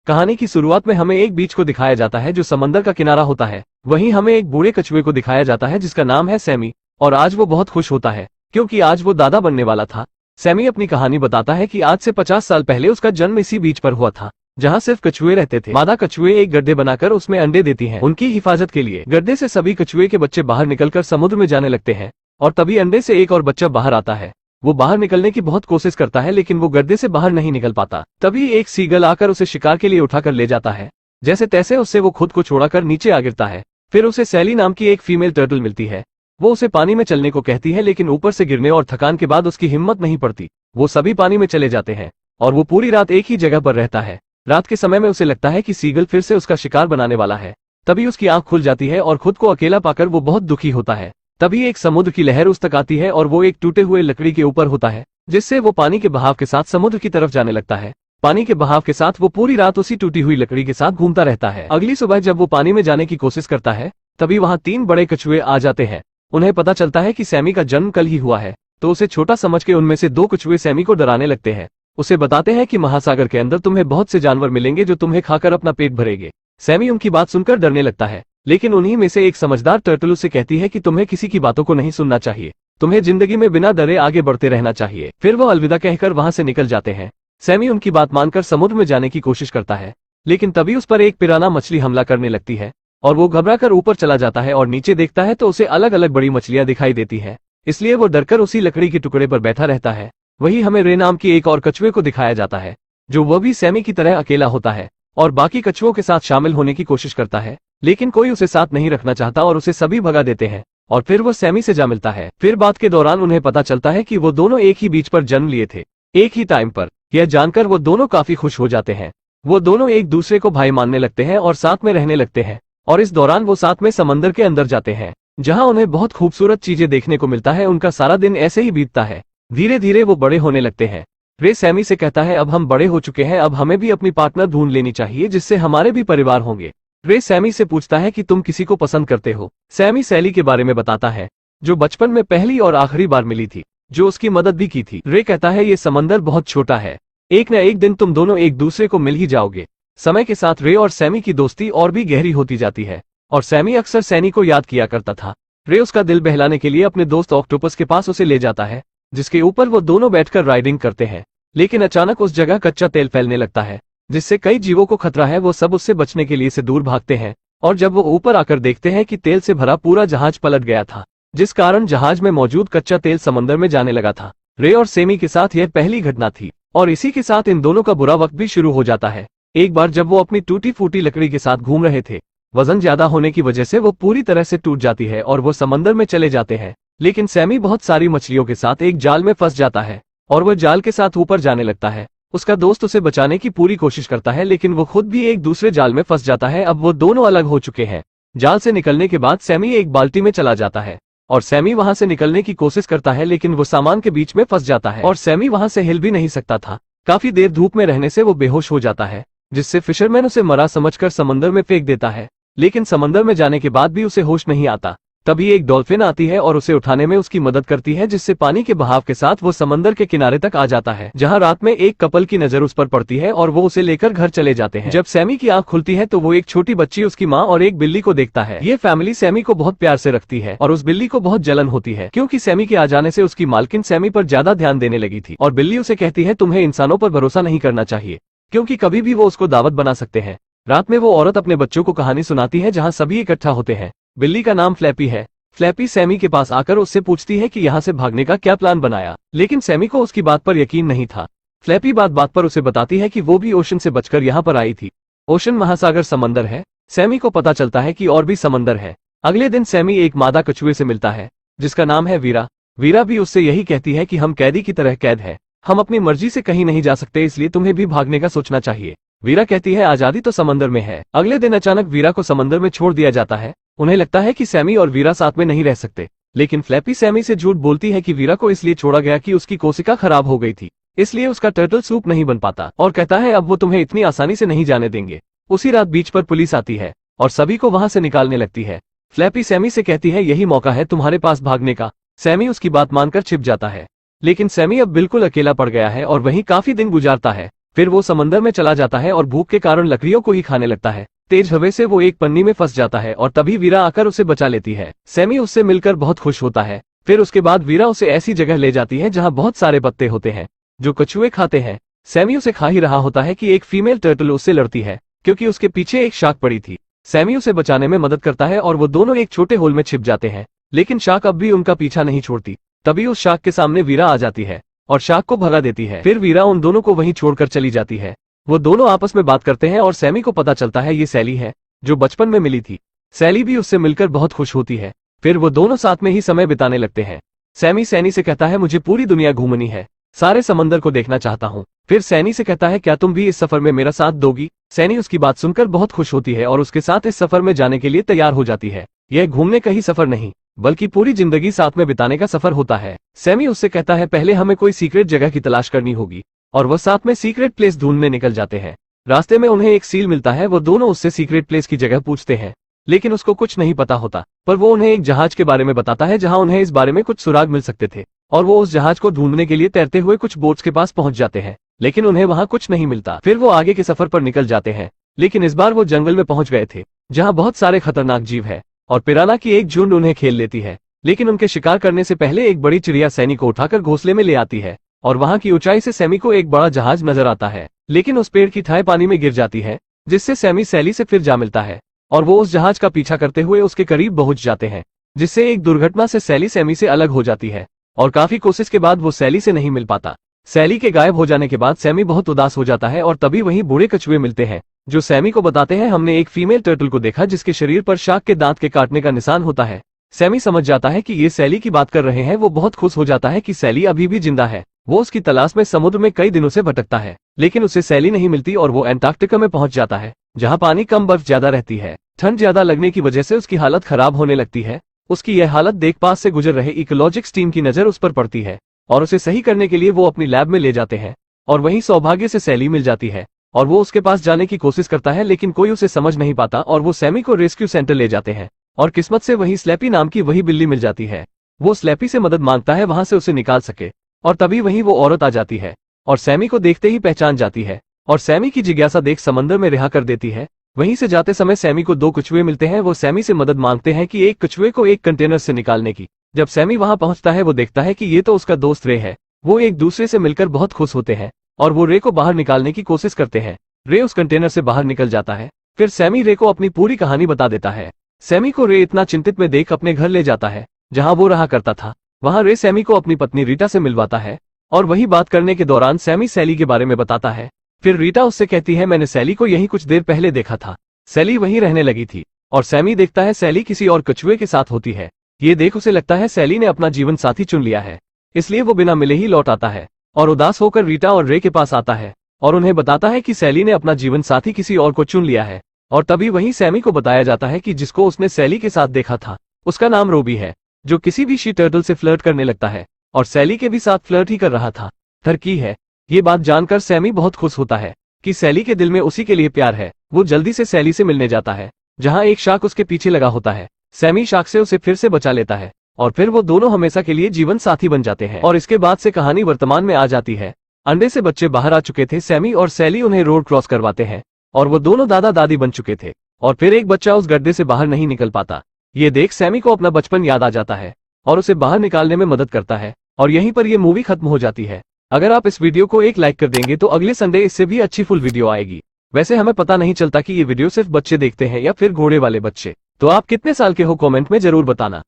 कहानी की शुरुआत में हमें एक बीच को दिखाया जाता है जो समंदर का किनारा होता है। वहीं हमें एक बूढ़े कछुए को दिखाया जाता है जिसका नाम है सैमी, और आज वो बहुत खुश होता है क्योंकि आज वो दादा बनने वाला था। सैमी अपनी कहानी बताता है कि आज से 50 साल पहले उसका जन्म इसी बीच पर हुआ था जहाँ सिर्फ कछुए रहते थे। मादा कछुए एक गड्ढे बनाकर उसमें अंडे देती हैं। उनकी हिफाजत के लिए गड्ढे से सभी कछुए के बच्चे बाहर निकलकर समुद्र में जाने लगते हैं और तभी अंडे से एक और बच्चा बाहर आता है। वो बाहर निकलने की बहुत कोशिश करता है लेकिन वो गड्ढे से बाहर नहीं निकल पाता। तभी एक सीगल आकर उसे शिकार के लिए उठाकर ले जाता है। जैसे तैसे उससे वो खुद को छोड़ाकर नीचे आ गिरता है। फिर उसे सैली नाम की एक फीमेल टर्टल मिलती है। वो उसे पानी में चलने को कहती है लेकिन ऊपर से गिरने और थकान के बाद उसकी हिम्मत नहीं पड़ती। वो सभी पानी में चले जाते हैं और वो पूरी रात एक ही जगह पर रहता है। रात के समय में उसे लगता है कि सीगल फिर से उसका शिकार बनाने वाला है। तभी उसकी आंख खुल जाती है और खुद को अकेला पाकर वो बहुत दुखी होता है। तभी एक समुद्र की लहर उस तक आती है और वो एक टूटे हुए लकड़ी के ऊपर होता है जिससे वो पानी के बहाव के साथ समुद्र की तरफ जाने लगता है। पानी के बहाव के साथ वो पूरी रात उसी टूटी हुई लकड़ी के साथ घूमता रहता है। अगली सुबह जब वो पानी में जाने की कोशिश करता है तभी वहाँ 3 बड़े कछुए आ जाते हैं। उन्हें पता चलता है कि सैमी का जन्म कल ही हुआ है तो उसे छोटा समझ के उनमें से 2 कछुए सैमी को डराने लगते हैं। उसे बताते हैं कि महासागर के अंदर तुम्हें बहुत से जानवर मिलेंगे जो तुम्हें खाकर अपना पेट भरेंगे। सैमी उनकी बात सुनकर डरने लगता है लेकिन उन्हीं में से एक समझदार टर्टल उसे कहती है कि तुम्हें किसी की बातों को नहीं सुनना चाहिए, तुम्हें जिंदगी में बिना डरे आगे बढ़ते रहना चाहिए। फिर वो अलविदा कहकर वहां से निकल जाते हैं। सैमी उनकी बात मानकर समुद्र में जाने की कोशिश करता है लेकिन तभी उस पर एक पिराना मछली हमला करने लगती है और वो घबराकर ऊपर चला जाता है और नीचे देखता है तो उसे अलग अलग बड़ी मछलियां दिखाई देती है। इसलिए वो डरकर उसी लकड़ी के टुकड़े पर बैठा रहता है। वही हमें रे नाम की एक और कछुए को दिखाया जाता है जो वह भी सैमी की तरह अकेला होता है और बाकी कछुओं के साथ शामिल होने की कोशिश करता है लेकिन कोई उसे साथ नहीं रखना चाहता और उसे सभी भगा देते हैं और फिर वो सैमी से जा मिलता है। फिर बात के दौरान उन्हें पता चलता है कि वो दोनों एक ही बीच पर जन्म लिए थे, एक ही टाइम पर। यह जानकर वो दोनों काफी खुश हो जाते हैं। वो दोनों एक दूसरे को भाई मानने लगते हैं और साथ में रहने लगते हैं और इस दौरान वो साथ में समंदर के अंदर जाते हैं जहाँ उन्हें बहुत खूबसूरत चीजें देखने को मिलता है। उनका सारा दिन ऐसे ही बीतता है। धीरे धीरे वो बड़े होने लगते हैं। रे सैमी से कहता है अब हम बड़े हो चुके हैं, अब हमें भी अपनी पार्टनर ढूंढ लेनी चाहिए जिससे हमारे भी परिवार होंगे। रे सैमी से पूछता है कि तुम किसी को पसंद करते हो। सैमी सैली के बारे में बताता है जो बचपन में पहली और आखिरी बार मिली थी, जो उसकी मदद भी की थी। रे कहता है ये समंदर बहुत छोटा है, एक न एक दिन तुम दोनों एक दूसरे को मिल ही जाओगे। समय के साथ रे और सैमी की दोस्ती और भी गहरी होती जाती है और सैमी अक्सर सैनी को याद किया करता था। रे उसका दिल बहलाने के लिए अपने दोस्त ऑक्टोपस के पास उसे ले जाता है जिसके ऊपर वो दोनों बैठकर राइडिंग करते हैं। लेकिन अचानक उस जगह कच्चा तेल फैलने लगता है जिससे कई जीवों को खतरा है। वो सब उससे बचने के लिए से दूर भागते हैं और जब वो ऊपर आकर देखते हैं कि तेल से भरा पूरा जहाज पलट गया था जिस कारण जहाज में मौजूद कच्चा तेल समंदर में जाने लगा था। रे और सैमी के साथ यह पहली घटना थी और इसी के साथ इन दोनों का बुरा वक्त भी शुरू हो जाता है। एक बार जब वो अपनी टूटी फूटी लकड़ी के साथ घूम रहे थे, वजन ज्यादा होने की वजह से वो पूरी तरह से टूट जाती है और वो समंदर में चले जाते हैं। लेकिन सैमी बहुत सारी मछलियों के साथ एक जाल में फंस जाता है और वह जाल के साथ ऊपर जाने लगता है। उसका दोस्त उसे बचाने की पूरी कोशिश करता है लेकिन वो खुद भी एक दूसरे जाल में फंस जाता है। अब वो दोनों अलग हो चुके हैं। जाल से निकलने के बाद सैमी एक बाल्टी में चला जाता है और सैमी वहां से निकलने की कोशिश करता है लेकिन वो सामान के बीच में फंस जाता है और सैमी वहां से हिल भी नहीं सकता था। काफी देर धूप में रहने से वो बेहोश हो जाता है जिससे फिशरमैन उसे मरा समझकर समंदर में फेंक देता है। लेकिन समंदर में जाने के बाद भी उसे होश नहीं आता। तभी एक डॉल्फिन आती है और उसे उठाने में उसकी मदद करती है जिससे पानी के बहाव के साथ वो समंदर के किनारे तक आ जाता है जहां रात में एक कपल की नजर उस पर पड़ती है और वो उसे लेकर घर चले जाते हैं। जब सैमी की आंख खुलती है तो वो एक छोटी बच्ची, उसकी माँ और एक बिल्ली को देखता है। ये फैमिली सैमी को बहुत प्यार से रखती है और उस बिल्ली को बहुत जलन होती है क्योंकि सैमी के आ जाने से उसकी मालकिन सैमी पर ज्यादा ध्यान देने लगी थी और बिल्ली उसे कहती है तुम्हें इंसानों पर भरोसा नहीं करना चाहिए क्योंकि कभी भी वो उसको दावत बना सकते हैं। रात में वो औरत अपने बच्चों को कहानी सुनाती है जहाँ सभी इकट्ठा होते हैं। बिल्ली का नाम फ्लैपी है। फ्लैपी सैमी के पास आकर उससे पूछती है कि यहाँ से भागने का क्या प्लान बनाया, लेकिन सैमी को उसकी बात पर यकीन नहीं था। फ्लैपी बात बात पर उसे बताती है कि वो भी ओशन से बचकर यहाँ पर आई थी। ओशन महासागर समंदर है। सैमी को पता चलता है कि और भी समंदर है। अगले दिन सैमी एक मादा कछुए से मिलता है जिसका नाम है वीरा। वीरा भी उससे यही कहती है कि हम कैदी की तरह कैद है, हम अपनी मर्जी से कहीं नहीं जा सकते, इसलिए तुम्हें भी भागने का सोचना चाहिए। वीरा कहती है आजादी तो समंदर में है। अगले दिन अचानक वीरा को समंदर में छोड़ दिया जाता है। उन्हें लगता है कि सैमी और वीरा साथ में नहीं रह सकते, लेकिन फ्लैपी सैमी से झूठ बोलती है कि वीरा को इसलिए छोड़ा गया कि उसकी कोशिका खराब हो गई थी, इसलिए उसका टर्टल सूप नहीं बन पाता और कहता है अब वो तुम्हें इतनी आसानी से नहीं जाने देंगे। उसी रात बीच पर पुलिस आती है और सभी को वहां से निकालने लगती है। फ्लैपी सैमी से कहती है यही मौका है तुम्हारे पास भागने का। सैमी उसकी बात मानकर छिप जाता है, लेकिन सैमी अब बिल्कुल अकेला पड़ गया है और वहीं काफी दिन गुजारता है। फिर वो समंदर में चला जाता है और भूख के कारण लकड़ियों को ही खाने लगता है। तेज हवा से वो एक पन्नी में फंस जाता है और तभी वीरा आकर उसे बचा लेती है। सैमी उससे मिलकर बहुत खुश होता है। फिर उसके बाद वीरा उसे ऐसी जगह ले जाती है जहाँ बहुत सारे पत्ते होते हैं जो कछुए खाते हैं। सैमी उसे खा ही रहा होता है कि एक फीमेल टर्टल उससे लड़ती है क्योंकि उसके पीछे एक शार्क पड़ी थी। सैमी उसे बचाने में मदद करता है और वो दोनों एक छोटे होल में छिप जाते हैं, लेकिन शार्क अब भी उनका पीछा नहीं छोड़ती। तभी उस शार्क के सामने वीरा आ जाती है और शार्क को भगा देती है। फिर वीरा उन दोनों को वहीं छोड़कर चली जाती है। वो दोनों आपस में बात करते हैं और सैमी को पता चलता है ये सैली है जो बचपन में मिली थी। सैली भी उससे मिलकर बहुत खुश होती है। फिर वो दोनों साथ में ही समय बिताने लगते हैं। सैमी सैनी से कहता है मुझे पूरी दुनिया घूमनी है, सारे समंदर को देखना चाहता हूँ। फिर सैनी से कहता है क्या तुम भी इस सफर में मेरा साथ दोगी। सैनी उसकी बात सुनकर बहुत खुश होती है और उसके साथ इस सफर में जाने के लिए तैयार हो जाती है। यह घूमने का ही सफर नहीं बल्कि पूरी जिंदगी साथ में बिताने का सफर होता है। सैमी उससे कहता है पहले हमें कोई सीक्रेट जगह की तलाश करनी होगी और वो साथ में सीक्रेट प्लेस ढूंढने निकल जाते हैं। रास्ते में उन्हें एक सील मिलता है। वो दोनों उससे सीक्रेट प्लेस की जगह पूछते हैं, लेकिन उसको कुछ नहीं पता होता। पर वो उन्हें एक जहाज के बारे में बताता है जहां उन्हें इस बारे में कुछ सुराग मिल सकते थे और वो उस जहाज को ढूंढने के लिए तैरते हुए कुछ बोट्स के पास पहुंच जाते हैं, लेकिन उन्हें वहां कुछ नहीं मिलता। फिर वो आगे के सफर पर निकल जाते हैं, लेकिन इस बार वो जंगल में पहुंच गए थे जहां बहुत सारे खतरनाक जीव है और पिराना की एक झुंड उन्हें खेल लेती है। लेकिन उनके शिकार करने से पहले एक बड़ी चिड़िया सैनी को उठाकर घोंसले में ले आती है और वहां की ऊंचाई से सैमी को एक बड़ा जहाज नजर आता है, लेकिन उस पेड़ की ठाई पानी में गिर जाती है जिससे सैमी सैली से फिर जा मिलता है और वो उस जहाज का पीछा करते हुए उसके करीब पहुंच जाते हैं, जिससे एक दुर्घटना से सैली सैमी से अलग हो जाती है और काफी कोशिश के बाद वो सैली से नहीं मिल पाता। सैली के गायब हो जाने के बाद सैमी बहुत उदास हो जाता है और तभी वहीं बूढ़े कछुए मिलते हैं जो सैमी को बताते हैं हमने एक फीमेल टर्टल को देखा जिसके शरीर पर शार्क के दांत के काटने का निशान होता है। सैमी समझ जाता है कि ये सैली की बात कर रहे हैं। वो बहुत खुश हो जाता है कि सैली अभी भी जिंदा है। वो उसकी तलाश में समुद्र में कई दिनों से भटकता है, लेकिन उसे सैली नहीं मिलती और वो एंटार्क्टिका में पहुंच जाता है जहां पानी कम, बर्फ ज्यादा रहती है। ठंड ज्यादा लगने की वजह से उसकी हालत खराब होने लगती है। उसकी यह हालत देख पास से गुजर रहे इकोलॉजिक्स टीम की नजर उस पर पड़ती है और उसे सही करने के लिए वो अपनी लैब में ले जाते हैं और वहीं सौभाग्य से सैली मिल जाती है और वो उसके पास जाने की कोशिश करता है, लेकिन कोई उसे समझ नहीं पाता और वो सैमी को रेस्क्यू सेंटर ले जाते हैं और किस्मत से वही स्लैपी नाम की वही बिल्ली मिल जाती है। वो स्लैपी से मदद मांगता है वहां से उसे निकाल सके और तभी वहीं वो औरत आ जाती है और सैमी को देखते ही पहचान जाती है और सैमी की जिज्ञासा देख समंदर में रिहा कर देती है। वहीं से जाते समय सैमी को दो कछुए मिलते हैं। वो सैमी से मदद मांगते हैं कि एक कछुए को एक कंटेनर से निकालने की। जब सैमी वहां पहुंचता है वो देखता है कि ये तो उसका दोस्त रे है। वो एक दूसरे से मिलकर बहुत खुश होते हैं और वो रे को बाहर निकालने की कोशिश करते हैं। रे उस कंटेनर से बाहर निकल जाता है। फिर सैमी रे को अपनी पूरी कहानी बता देता है। सैमी को रे इतना चिंतित में देख अपने घर ले जाता है जहां वो रहा करता था। वहां रे सैमी को अपनी पत्नी रीटा से मिलवाता है और वही बात करने के दौरान सैमी सैली के बारे में बताता है। फिर रीटा उससे कहती है मैंने सैली को यहीं कुछ देर पहले देखा था, सैली वहीं रहने लगी थी। और सैमी देखता है सैली किसी और कछुए के साथ होती है। ये देख उसे लगता है सैली ने अपना जीवन साथी चुन लिया है, इसलिए वो बिना मिले ही लौट आता है और उदास होकर रीटा और रे के पास आता है और उन्हें बताता है कि सैली ने अपना जीवन साथी किसी और को चुन लिया है। और तभी वहीं सैमी को बताया जाता है कि जिसको उसने सैली के साथ देखा था उसका नाम रोबी है, जो किसी भी शी टर्टल से फ्लर्ट करने लगता है और सैली के भी साथ फ्लर्ट ही कर रहा था। तरकी है। ये बात जानकर सैमी बहुत खुश होता है कि सैली के दिल में उसी के लिए प्यार है। वो जल्दी से सैली से मिलने जाता है जहां एक शार्क उसके पीछे लगा होता है। सैमी शार्क से उसे फिर से बचा लेता है और फिर वो दोनों हमेशा के लिए जीवन साथी बन जाते हैं। और इसके बाद से कहानी वर्तमान में आ जाती है। अंडे से बच्चे बाहर आ चुके थे। सैमी और सैली उन्हें रोड क्रॉस करवाते हैं और वो दोनों दादा दादी बन चुके थे और फिर एक बच्चा उस गड्ढे से बाहर नहीं निकल पाता। ये देख सैमी को अपना बचपन याद आ जाता है और उसे बाहर निकालने में मदद करता है और यहीं पर ये मूवी खत्म हो जाती है। अगर आप इस वीडियो को एक लाइक कर देंगे तो अगले संडे इससे भी अच्छी फुल वीडियो आएगी। वैसे हमें पता नहीं चलता कि ये वीडियो सिर्फ बच्चे देखते हैं या फिर घोड़े वाले बच्चे। तो आप कितने साल के हो कमेंट में जरूर बताना।